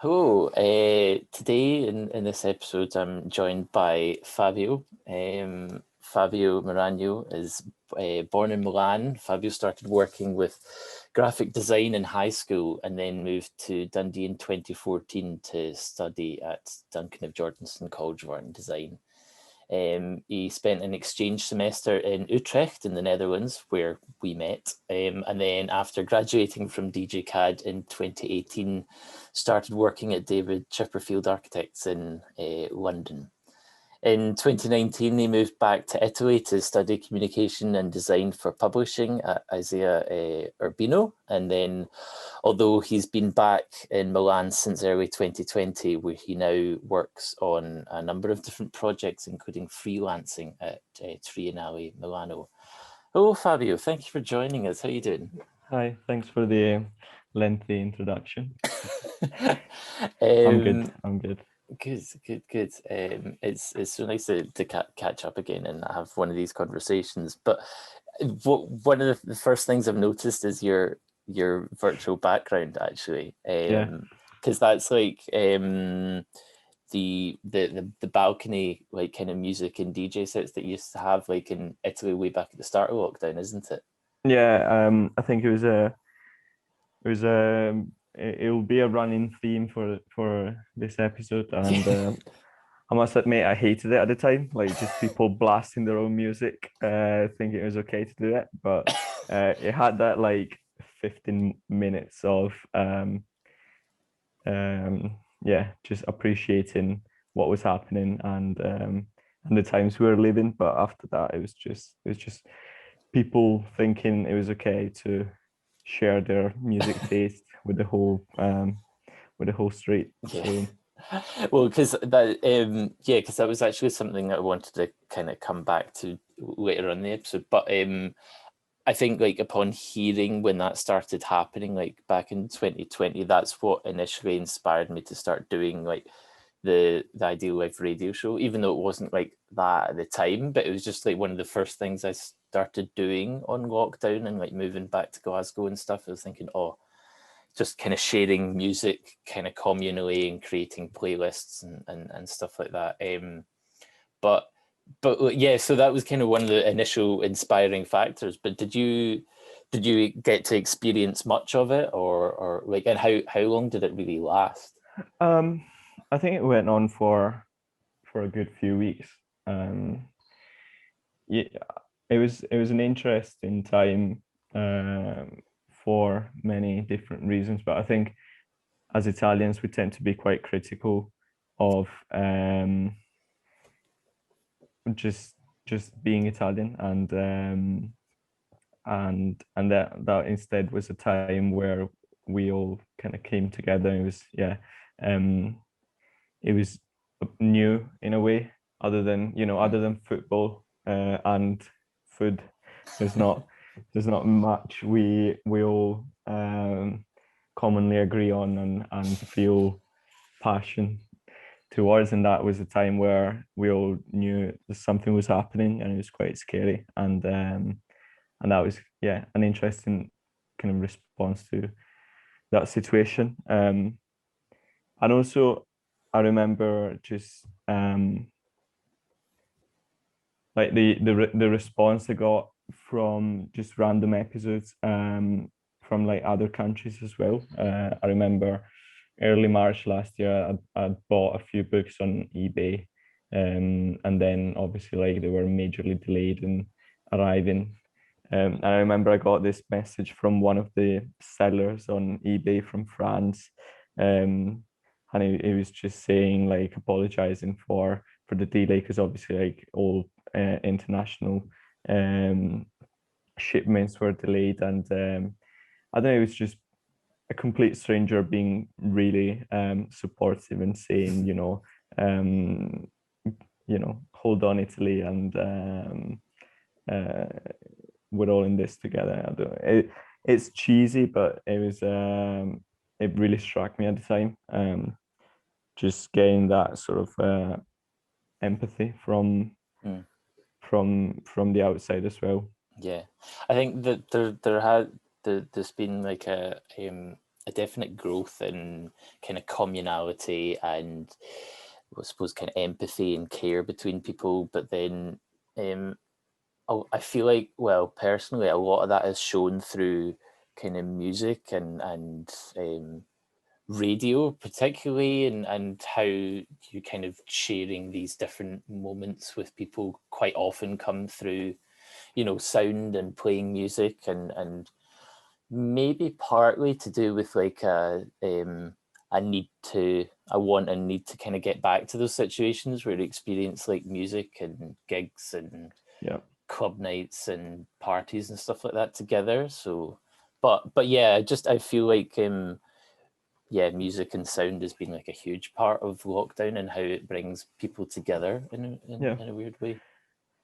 Hello. Today in this episode, I'm joined by Fabio. Fabio Maragno is born in Milan. Fabio started working with graphic design in high school and then moved to Dundee in 2014 to study at Duncan of Jordanson College of Art and Design. He spent an exchange semester in Utrecht in the Netherlands, where we met. And then after graduating from DJ CAD in 2018, started working at David Chipperfield Architects in London. In 2019, they moved back to Italy to study communication and design for publishing at Isaiah Urbino. And then, although he's been back in Milan since early 2020, where he now works on a number of different projects, including freelancing at Triennale Milano. Hello, Fabio. Thank you for joining us. How are you doing? Hi, thanks for the lengthy introduction. I'm good. I'm good. Good. It's so nice to catch up again and have one of these conversations. But one of the first things I've noticed is your virtual background, actually. Yeah. Because that's like the balcony, like, kind of music and DJ sets that you used to have like in Italy way back at the start of lockdown, isn't it? Yeah. I think it'll be a running theme for this episode, and I must admit I hated it at the time, like just people blasting their own music, thinking it was okay to do it, but it had that like 15 minutes of yeah, just appreciating what was happening and the times we were living. But after that, it was just people thinking it was okay to share their music taste with the whole street. Yeah. So Well, because that was actually something that I wanted to kind of come back to later on in the episode. But I think, like, upon hearing when that started happening, like back in 2020, that's what initially inspired me to start doing like the Ideal Life radio show, even though it wasn't like that at the time, but it was just like one of the first things I started doing on lockdown and like moving back to Glasgow and stuff. I was thinking, oh, just kind of sharing music kind of communally and creating playlists and stuff like that. But yeah, so that was kind of one of the initial inspiring factors. But did you get to experience much of it, or like, and how long did it really last? um, I think it went on for a good few weeks. Yeah, it was an interesting time for many different reasons, but I think as Italians we tend to be quite critical of just being Italian, and that instead was a time where we all kind of came together. It was, yeah, um it was new in a way, other than football and food. There's not there's not much we all commonly agree on and feel passion towards, and that was a time where we all knew that something was happening and it was quite scary, and that was, yeah, an interesting kind of response to that situation. And also I remember just like the response I got from just random episodes from like other countries as well. I remember early March last year, I bought a few books on eBay, and then obviously like they were majorly delayed in arriving. And I remember I got this message from one of the sellers on eBay from France, and he was just saying, like, apologizing for the delay, because obviously like all international um, shipments were delayed, and I don't know, it was just a complete stranger being really supportive and saying, hold on, Italy, and uh, we're all in this together. I don't know. It's cheesy, but it really struck me at the time. Just getting that sort of empathy Mm. from the outside as well. Yeah, I think that there's been like a a definite growth in kind of communality and I suppose kind of empathy and care between people. But then I feel like, well, personally, a lot of that is shown through kind of music and radio, particularly, and how you kind of sharing these different moments with people quite often come through, sound and playing music, and maybe partly to do with like a want and need to kind of get back to those situations where you experience like music and gigs and club nights and parties and stuff like that together. So, but yeah, I feel like music and sound has been like a huge part of lockdown and how it brings people together in a weird way.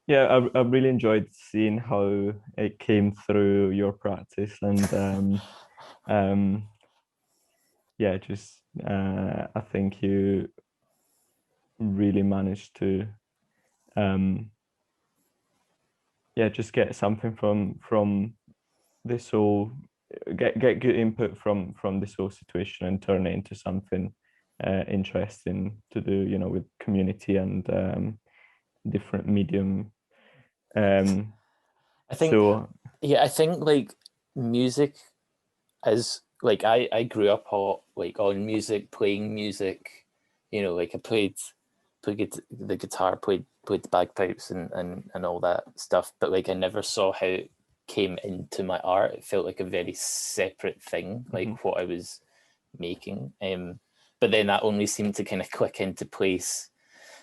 Yeah, I really enjoyed seeing how it came through your practice, and I think you really managed to just get something from this whole get good input from this whole situation and turn it into something interesting to do, with community and different medium. I think like music is like I grew up on music, playing music, like I played the guitar, played the bagpipes and all that stuff, but like I never saw how it came into my art. It felt like a very separate thing, like what I was making. But then that only seemed to kind of click into place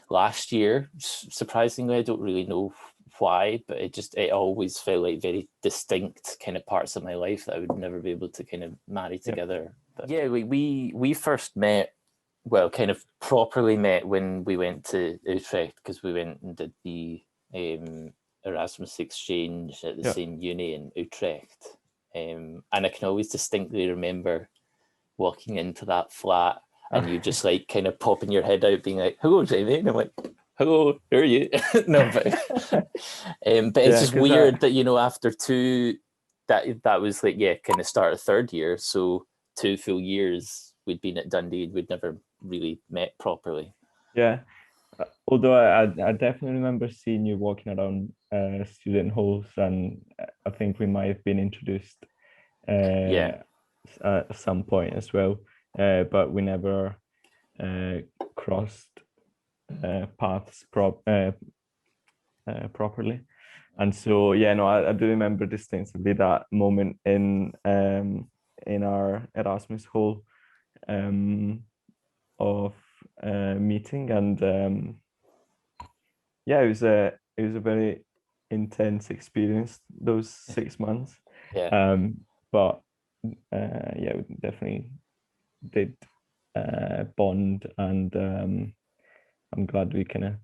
last year. Surprisingly, I don't really know why, but it always felt like very distinct kind of parts of my life that I would never be able to kind of marry together. But yeah, we first met, well, kind of properly met when we went to Utrecht, because we went and did the Erasmus exchange at the same uni in Utrecht. And I can always distinctly remember walking into that flat and you just like kind of popping your head out being like, "Hello, Jamie." And I'm like, "Hello, who are you?" No, but it's just weird that, after that was like, kind of start of third year. So 2 full years we'd been at Dundee, we'd never really met properly. Yeah. Although I definitely remember seeing you walking around student halls, and I think we might have been introduced at some point as well, but we never crossed paths properly. And so I do remember distinctly that moment in our Erasmus hall of meeting, and it was a very intense experience, those 6 months. But we definitely did bond, and I'm glad we kind of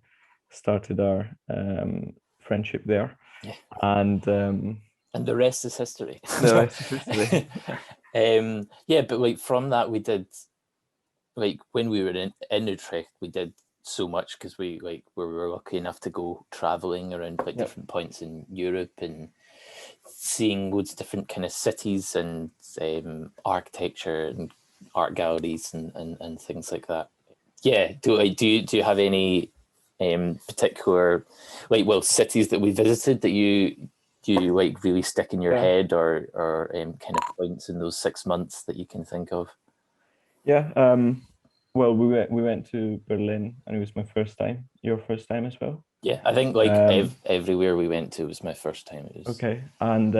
started our friendship there. And the rest is history. The rest is history. But like from that, we did, like when we were in Utrecht, we did so much because we were lucky enough to go traveling around like different points in Europe and seeing loads of different kind of cities and architecture and art galleries and things like that. Yeah. Do you have any particular cities that we visited that you like really stick in your head, or kind of points in those 6 months that you can think of? Well, we went to Berlin, and it was my first time. Your first time as well? Yeah, I think everywhere we went to was my first time. It was okay. And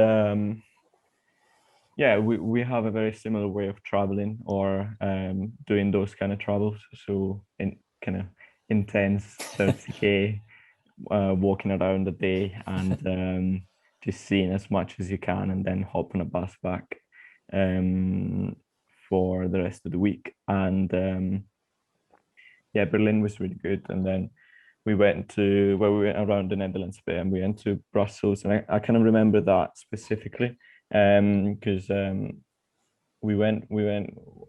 we have a very similar way of traveling, or doing those kind of travels. So in kind of intense 30K, walking around a day and just seeing as much as you can, and then hop on a bus back for the rest of the week. And Berlin was really good. And then we went around the Netherlands a bit, and we went to Brussels, and I kind of remember that specifically because we went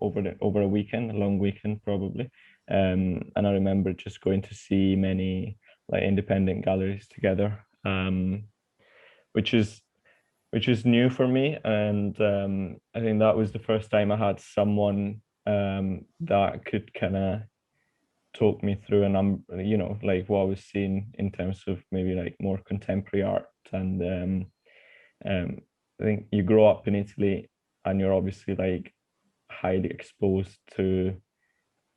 over a weekend, a long weekend probably, and I remember just going to see many like independent galleries together, which is which is new for me. And I think that was the first time I had someone that could kind of talk me through, and you know, like what I was seeing in terms of maybe like more contemporary art. And I think you grow up in Italy and you're obviously like highly exposed to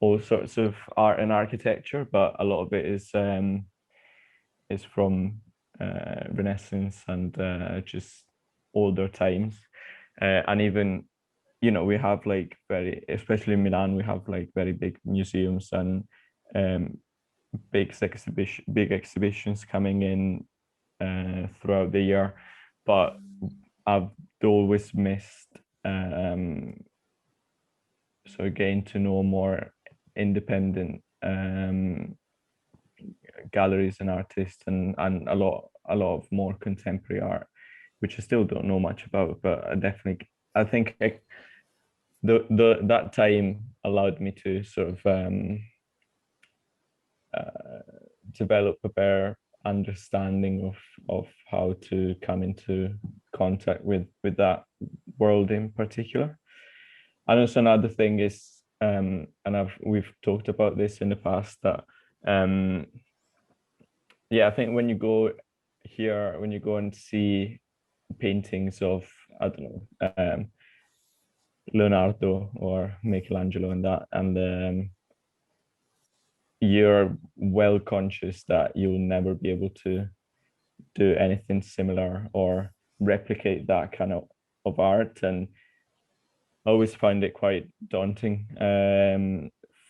all sorts of art and architecture, but a lot of it is from Renaissance and just older times. And even, you know, we have like very, especially in Milan, we have like very big museums and um, big exhibitions coming in throughout the year. But I've always missed so getting to know more independent galleries and artists, and a lot of more contemporary art, which I still don't know much about, but I think the that time allowed me to sort of develop a better understanding of how to come into contact with that world in particular. And also another thing is, and we've talked about this in the past, that yeah, I think when you go here, when you go and see paintings of, I don't know, Leonardo or Michelangelo and that, and you're well conscious that you'll never be able to do anything similar or replicate that kind of art. And I always find it quite daunting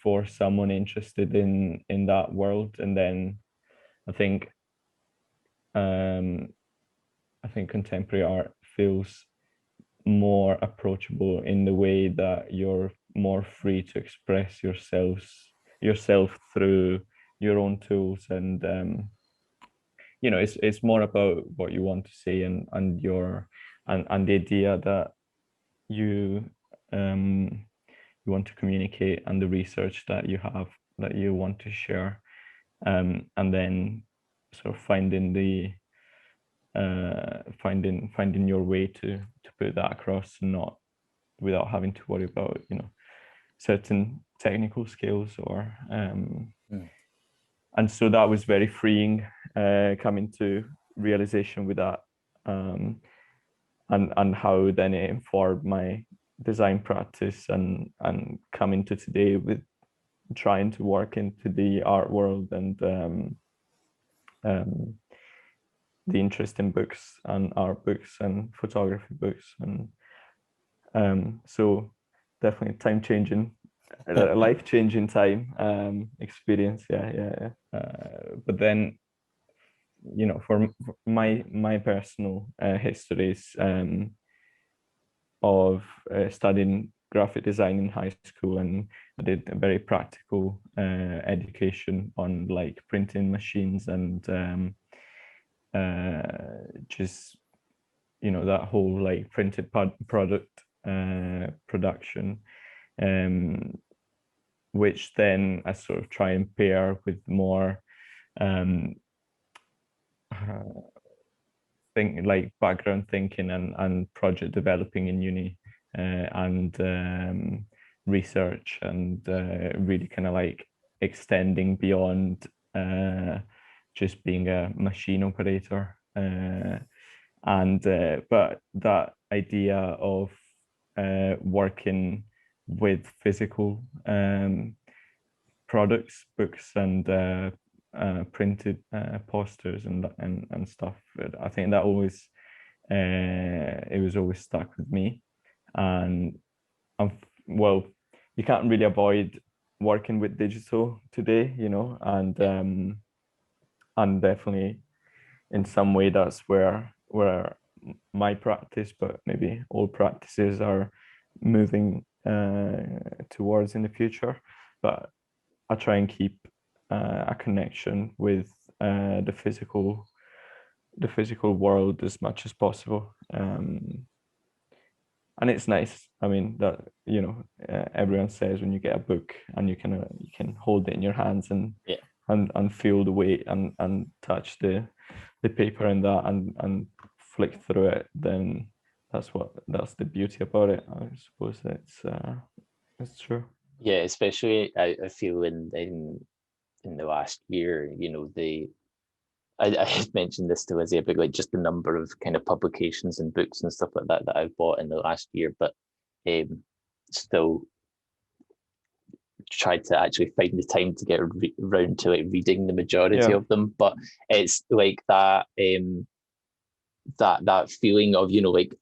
for someone interested in that world. And then I think um, I think contemporary art feels more approachable in the way that you're more free to express yourself through your own tools. And you know, it's more about what you want to say, and your and the idea that you you want to communicate, and the research that you have that you want to share, and then sort of finding your way to put that across, not without having to worry about, you know, certain technical skills or and so that was very freeing, coming to realization with that, and how then it informed my design practice, and coming to today with trying to work into the art world, and the interest in books and art books and photography books. And so definitely time changing, life changing time experience. Yeah. But then, you know, for my personal histories of studying graphic design in high school, and I did a very practical education on like printing machines, and just, you know, that whole like printed product production, which then I sort of try and pair with more like background thinking and project developing in uni, and research, and really kind of like extending beyond just being a machine operator, and but that idea of working with physical products, books, and printed posters and stuff. But I think that always it was always stuck with me, and well, you can't really avoid working with digital today, you know, and definitely in some way that's where my practice, but maybe all practices are moving towards in the future. But I try and keep a connection with the physical world as much as possible. And it's nice. I mean, that, you know, everyone says when you get a book and you can hold it in your hands, and and feel the weight, and touch the paper and that, and flick through it, then that's the beauty about it. I suppose it's true. Yeah, especially I feel in the last year, I had mentioned this to Lizzie about like just the number of kind of publications and books and stuff like that that I've bought in the last year, but still tried to actually find the time to get around to like reading the majority of them. But it's like that feeling of like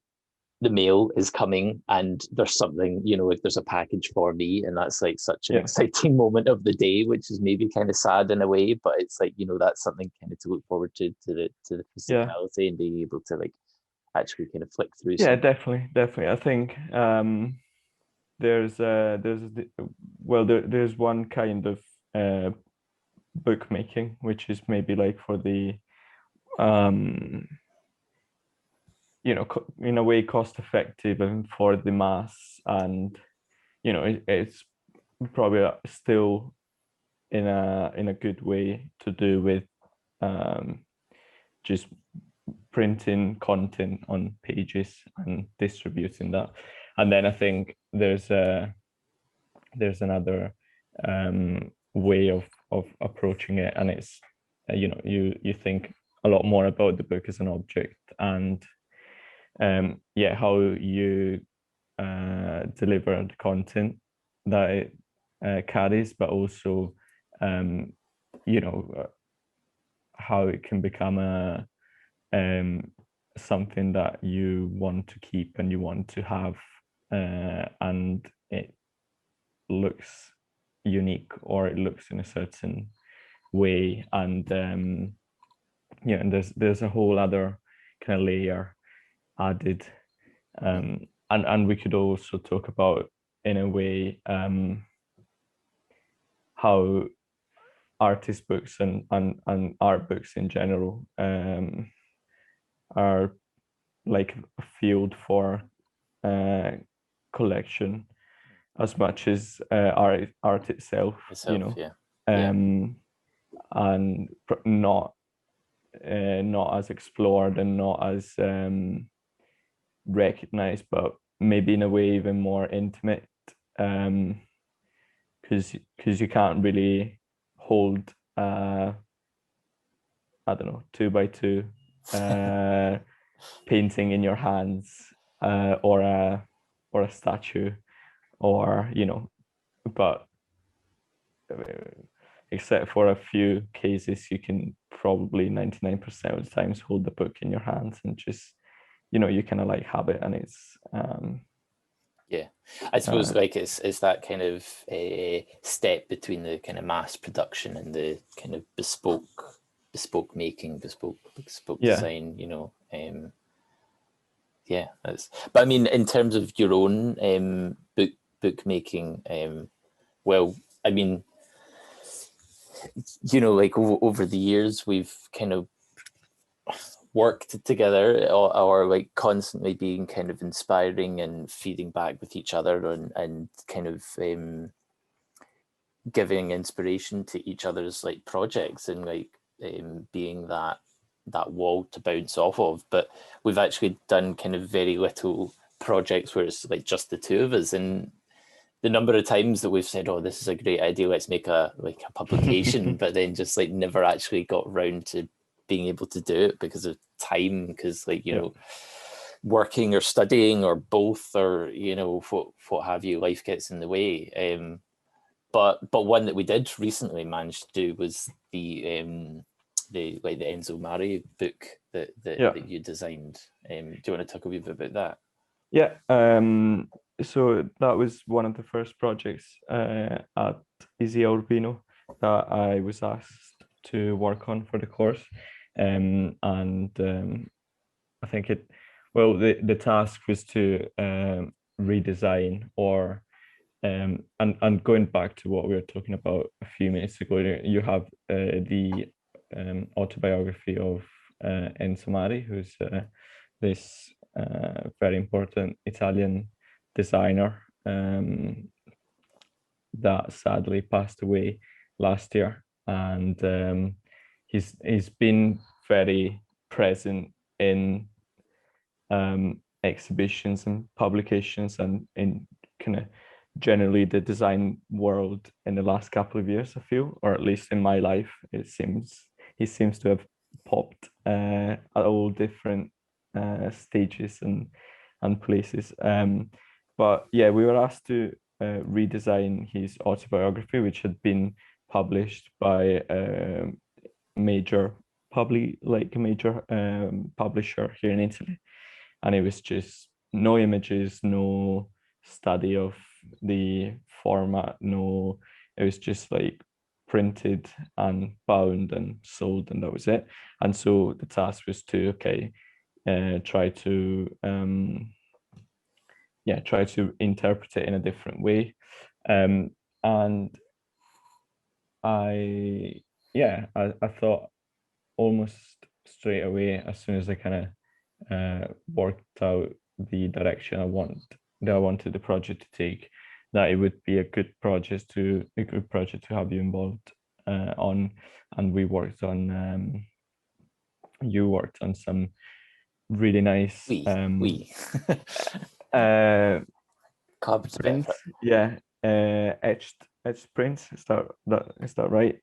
the mail is coming and there's something, like there's a package for me, and that's like such an exciting moment of the day, which is maybe kind of sad in a way, but it's like that's something kind of to look forward to the physicality and being able to like actually kind of flick through something. Definitely I think there's one kind of bookmaking which is maybe like for the in a way cost effective and for the mass, and it's probably still in a good way to do with just printing content on pages and distributing that. And then I think there's another way of approaching it, and it's you think a lot more about the book as an object, and how you deliver the content that it carries, but also how it can become a something that you want to keep and you want to have, and it looks unique or it looks in a certain way, and and there's a whole other kind of layer added, and we could also talk about in a way how artist books and art books in general are like a field for collection as much as art itself, and not as explored and not as recognized, but maybe in a way even more intimate, because you can't really hold I don't know 2x2 painting in your hands, or a statue, or but except for a few cases, you can probably 99% of the times hold the book in your hands and just you kind of like have it, and it's I suppose like it's that kind of step between the kind of mass production and the kind of bespoke making, bespoke design, but I mean, in terms of your own bookmaking, well, I mean, like over the years we've kind of worked together, or like constantly being kind of inspiring and feeding back with each other, and kind of giving inspiration to each other's like projects, and like being that wall to bounce off of. But we've actually done kind of very little projects where it's like just the two of us, and the number of times that we've said, oh, this is a great idea, let's make a publication, but then just like never actually got around to being able to do it because of time, because like working or studying or both, or what have you, life gets in the way. But one that we did recently manage to do was the Enzo Mari book that you designed. Do you want to talk a wee bit about that? So that was one of the first projects at Easy Urbino that I was asked to work on for the course, and I think the task was to redesign, or and going back to what we were talking about a few minutes ago, you have the autobiography of Enzo Mari, who's this very important Italian designer that sadly passed away last year, and he's been very present in exhibitions and publications, and in kind of generally the design world in the last couple of years, I feel, or at least in my life, he seems to have popped at all different stages and places. But yeah, we were asked to redesign his autobiography, which had been published by a major publisher here in Italy, and it was just no images, no study of the format, no, it was just like printed and bound and sold, and that was it. And so the task was to try to try to interpret it in a different way. And I thought almost straight away, as soon as I kind of worked out the direction I wanted the project to take, that it would be a good project to have you involved on. And you worked on some really nice we prints, etched prints. Is that right?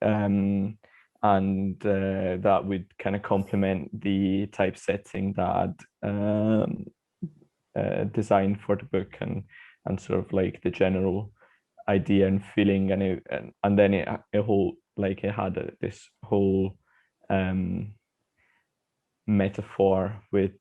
And that would kind of complement the typesetting that I'd designed for the book, and sort of like the general idea and feeling, and then it had this whole metaphor with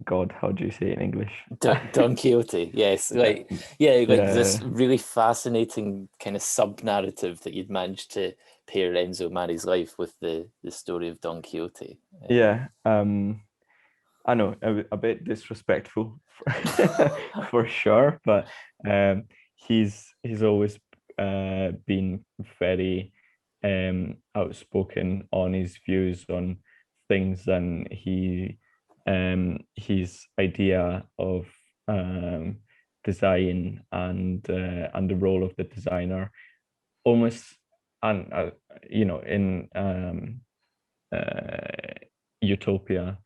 God, how do you say it in English? Don Quixote, yes. This really fascinating kind of sub-narrative that you'd managed to pair Enzo Mari's life with the story of Don Quixote. I know, a bit disrespectful for sure, but he's always been very outspoken on his views on things, and his idea of design and the role of the designer, almost, and in utopia,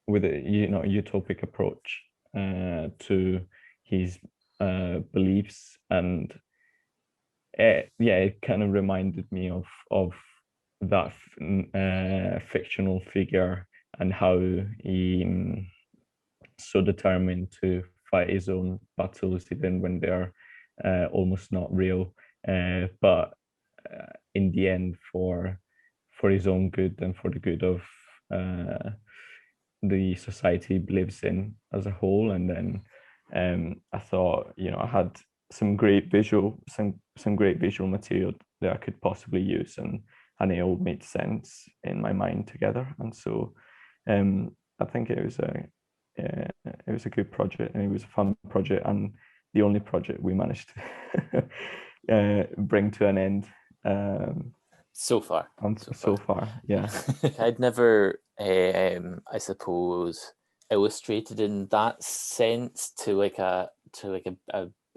with a utopic approach to his beliefs, and it kind of reminded me of that fictional figure, and how he so determined to fight his own battles even when they're almost not real, but in the end for his own good and for the good of the society he lives in as a whole. And then I thought, I had some great visual material that I could possibly use, and it all made sense in my mind together. And so I think it was a good project, and it was a fun project, and the only project we managed to bring to an end so far. Yeah. I'd never, I suppose, illustrated in that sense to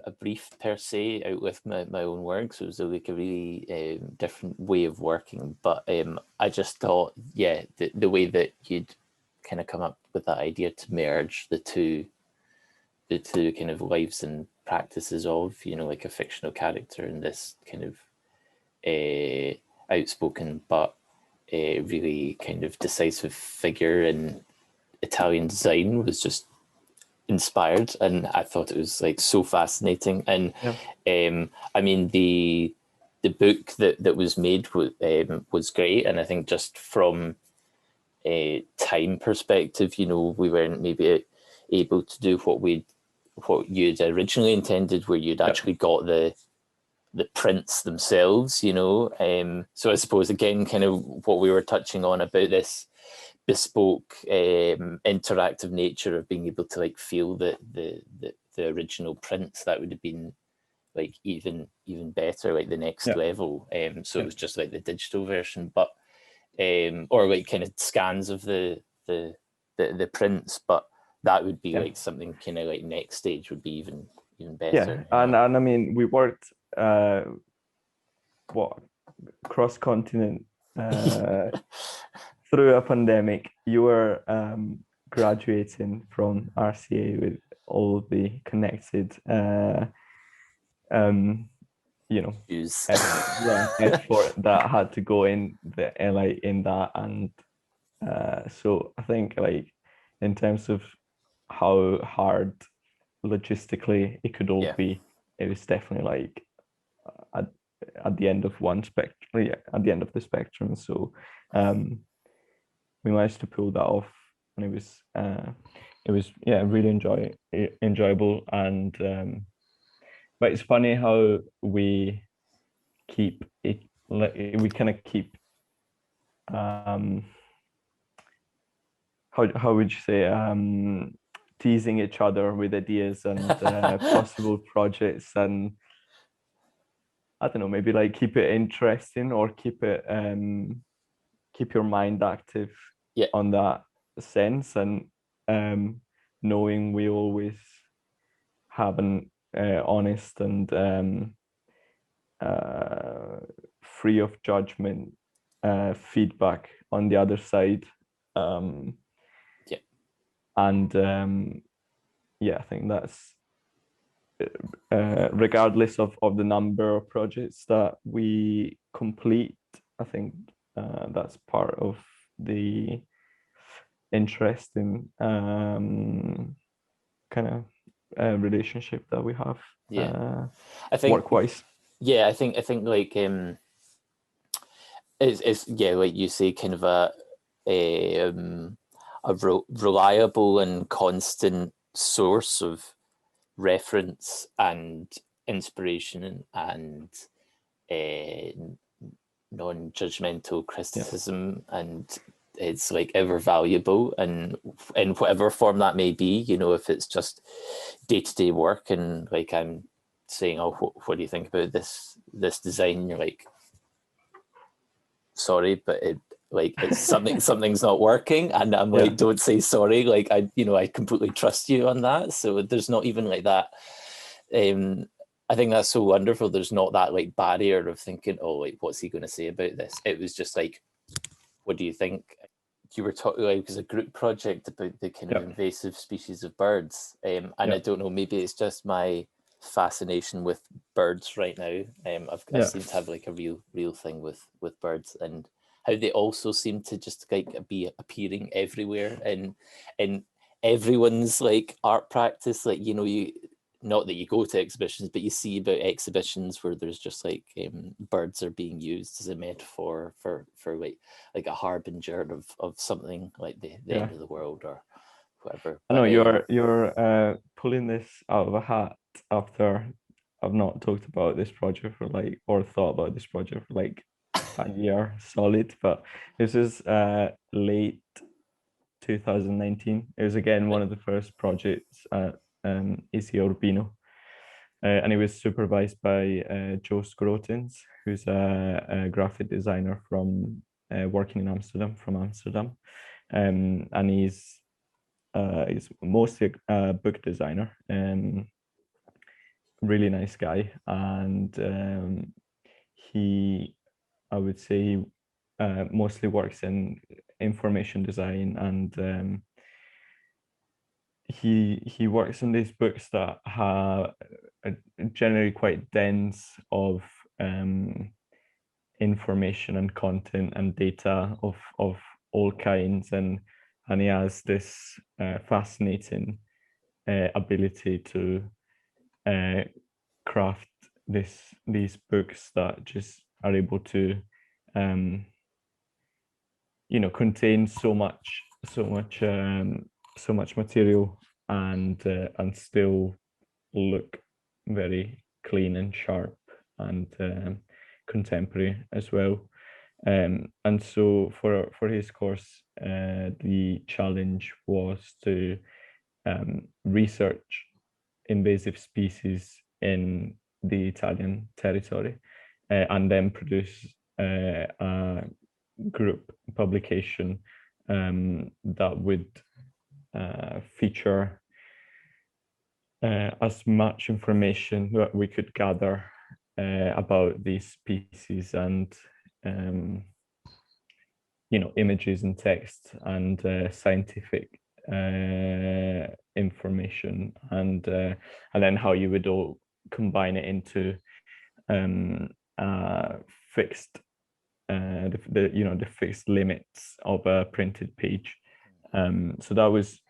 a brief per se out with my own work. So it was like a really different way of working. But I just thought, the way that you'd kind of come up with that idea to merge the two kind of lives and practices of, like a fictional character and this kind of outspoken but really kind of decisive figure in Italian design was just inspired, and I thought it was like so fascinating. And I mean the book that was made was great, and I think just from a time perspective, we weren't maybe able to do what you'd originally intended, where you'd actually got the prints themselves, so I suppose again kind of what we were touching on about this bespoke interactive nature of being able to like feel the original prints, that would have been like even better, like the next level. So it was just like the digital version, but or like kind of scans of the prints, but that would be like something kind of like next stage would be even better. And I mean, we worked cross continent through a pandemic. You were graduating from RCA with all the connected, Use. effort that had to go in in that, and so I think like in terms of how hard logistically it could all be, it was definitely like at, at the end of one spectrum, at the end of the spectrum. So we managed to pull that off, and it was really enjoyable. And but it's funny how we keep it, we kind of keep how would you say, teasing each other with ideas and possible projects, and I don't know, maybe like keep it interesting, or keep it keep your mind active on that sense, and knowing we always have an honest and free of judgment feedback on the other side. And I think that's regardless of the number of projects that we complete, I think that's part of the interesting kind of relationship that we have. I think work-wise. I think like it's like you say, kind of a reliable and constant source of reference and inspiration and non-judgmental criticism, and it's like ever valuable, and in whatever form that may be, you know, if it's just day-to-day work, and like I'm saying, oh, what do you think about this design, and you're like, sorry, but it's something's not working, and I'm like, don't say sorry, like I completely trust you on that. So there's not even like that. I think that's so wonderful. There's not that like barrier of thinking, oh, like what's he going to say about this? It was just like, what do you think? You were talking like it was a group project about the kind of invasive species of birds, and I don't know, maybe it's just my fascination with birds right now. I seem to have like a real thing with birds, and how they also seem to just like be appearing everywhere and in everyone's like art practice. Like, you know, you not that you go to exhibitions, but you see about exhibitions where there's just like birds are being used as a metaphor for like a harbinger of something like the end of the world or whatever. I know you're pulling this out of a hat after I've not talked about this project for like, or thought about this project for like a year solid, but this is late 2019. It was again one of the first projects at Isi Urbino, and it was supervised by Joe Scrotins, who's a graphic designer from working in Amsterdam, and he's mostly a book designer, really nice guy, and I would say mostly works in information design, and he works on these books that are generally quite dense of information and content and data of all kinds, and he has this fascinating ability to craft these books that just are able to contain so much material and still look very clean and sharp and contemporary as well. And so for his course, the challenge was to research invasive species in the Italian territory, and then produce a group publication that would feature as much information that we could gather about these species, and images and text and scientific information, and then how you would all combine it into fixed the fixed limits of a printed page. So that was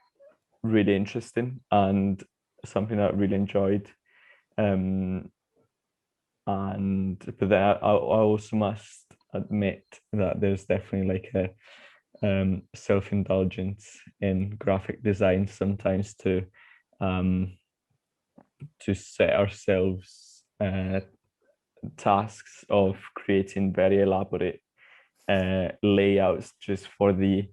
really interesting and something that I really enjoyed. But then I also must admit that there's definitely like a self-indulgence in graphic design sometimes to set ourselves tasks of creating very elaborate layouts just for the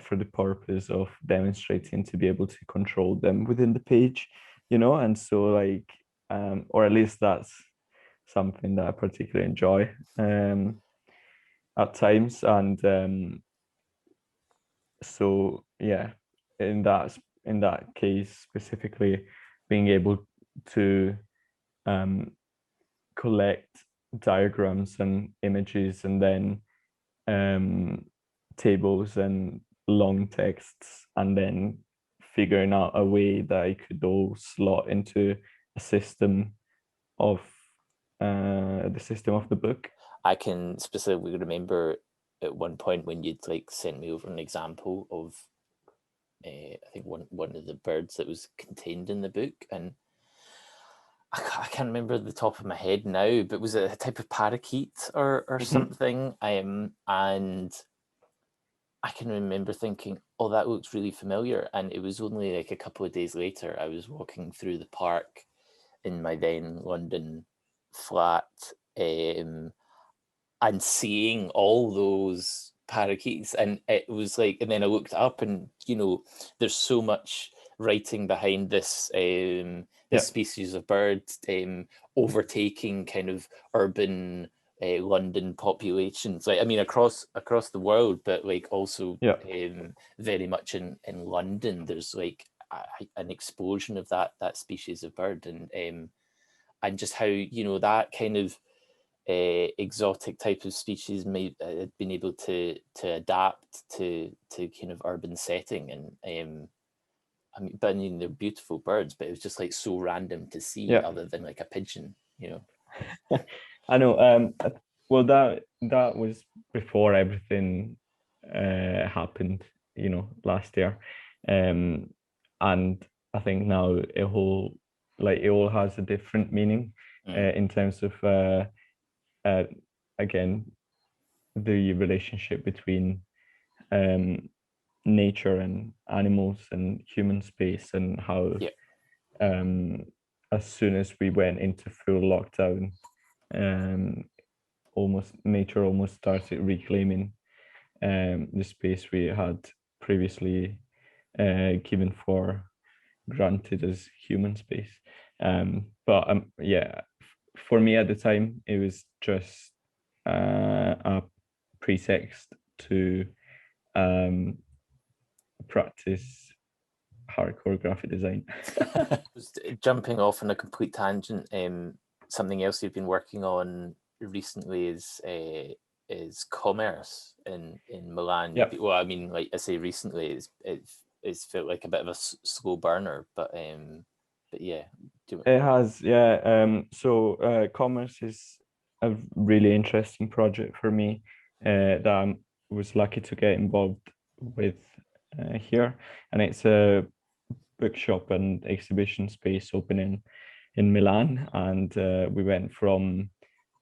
for the purpose of demonstrating to be able to control them within the page, and so like or at least that's something that I particularly enjoy at times. And so yeah, in that case specifically, being able to collect diagrams and images and then tables and long texts, and then figuring out a way that I could all slot into a system of the system of the book. I can specifically remember at one point when you'd like sent me over an example of I think one of the birds that was contained in the book, and I can't remember the top of my head now, but was it a type of parakeet or something? And I can remember thinking, oh, that looks really familiar. And it was only like a couple of days later, I was walking through the park in my then London flat, and seeing all those parakeets, and it was like, and then I looked up, and there's so much writing behind this species of bird, overtaking kind of urban London populations, like I mean across the world, but like also very much in London. There's like an explosion of that species of bird, and just how that kind of exotic type of species may have been able to adapt to kind of urban setting. And I mean they're beautiful birds, but it was just like so random to see, other than like a pigeon. I know. Well, that was before everything happened, last year, and I think now it all has a different meaning in terms of again the relationship between nature and animals and human space, and how as soon as we went into full lockdown, nature almost started reclaiming the space we had previously given for granted as human space. But for me at the time, it was just a pretext to practice hardcore graphic design. Jumping off on a complete tangent, something else you've been working on recently is commerce in Milan. Well, I mean, like I say, recently it's felt like a bit of a slow burner, but yeah. It has, yeah. So commerce is a really interesting project for me that I was lucky to get involved with here, and it's a bookshop and exhibition space opening in Milan, and we went from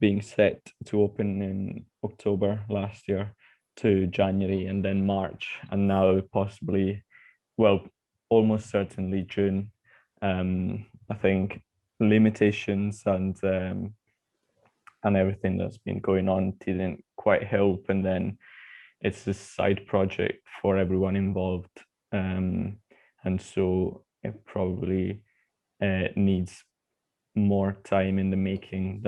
being set to open in October last year to January and then March, and now possibly, well, almost certainly June. I think limitations and everything that's been going on didn't quite help, and then it's a side project for everyone involved, and so it probably needs more time in the making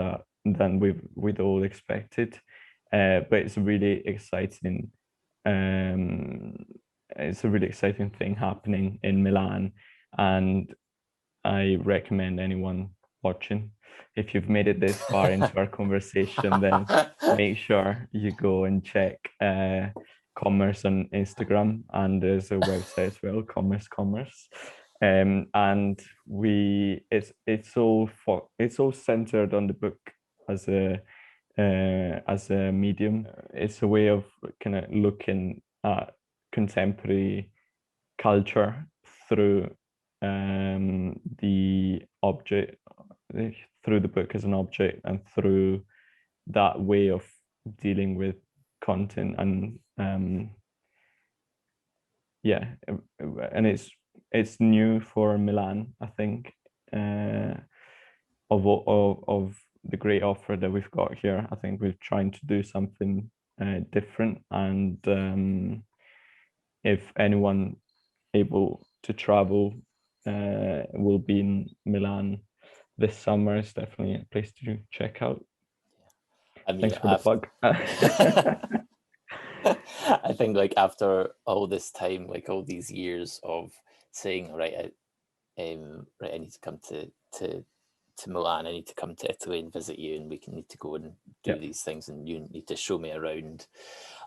than we'd all expected. But it's a really exciting thing happening in Milan, and I recommend anyone watching. If you've made it this far into our conversation, then make sure you go and check Commerce on Instagram, and there's a website as well, Commerce. And it's all centered on the book as a medium. It's a way of kind of looking at contemporary culture through the object, through the book as an object, and through that way of dealing with content. And and it's new for Milan, I think, of the great offer that we've got here. I think we're trying to do something different, and if anyone able to travel will be in Milan this summer, it's definitely a place to check out. I mean, thanks for the plug. I think like after all this time, like all these years of saying, right, I need to come to Milan, I need to come to Italy and visit you, and need to go and do these things, and you need to show me around,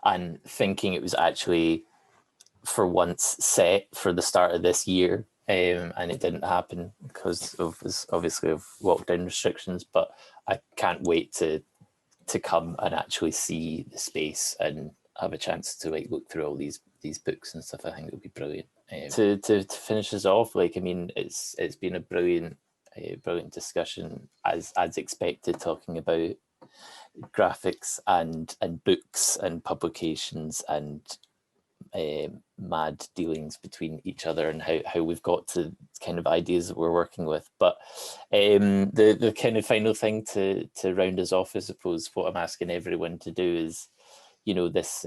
and thinking it was actually for once set for the start of this year, and it didn't happen because of obviously of lockdown restrictions. But I can't wait to come and actually see the space and have a chance to like look through all these books and stuff. I think it would be brilliant. To finish us off, like, I mean, it's been a brilliant discussion, as expected, talking about graphics and books and publications and mad dealings between each other, and how we've got to kind of ideas that we're working with. But the kind of final thing to round us off, I suppose, what I'm asking everyone to do is, you know, this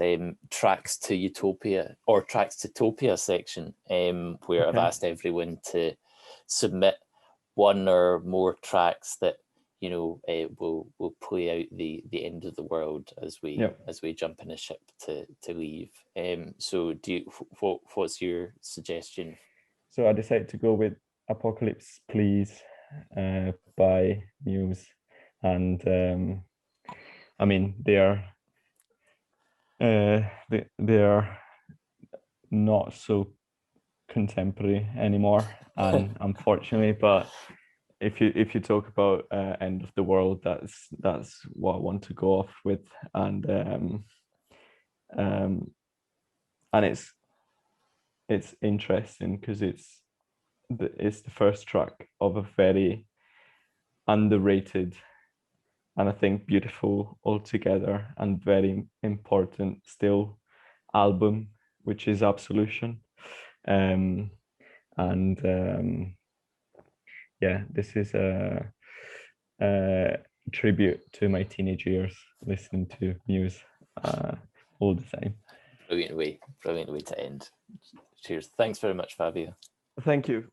Tracks to Utopia or Tracks to Topia section, where I've asked everyone to submit one or more tracks that, you know, will play out the end of the world as we jump in a ship to leave. So what's your suggestion? So I decided to go with Apocalypse Please by Muse, and I mean they are not so contemporary anymore, and unfortunately, but if you talk about end of the world, that's what I want to go off with, and it's interesting because it's the first track of a very underrated and I think beautiful altogether and very important still album, which is Absolution. This is a tribute to my teenage years listening to Muse all the time. Brilliant way to end. Cheers. Thanks very much, Fabio. Thank you.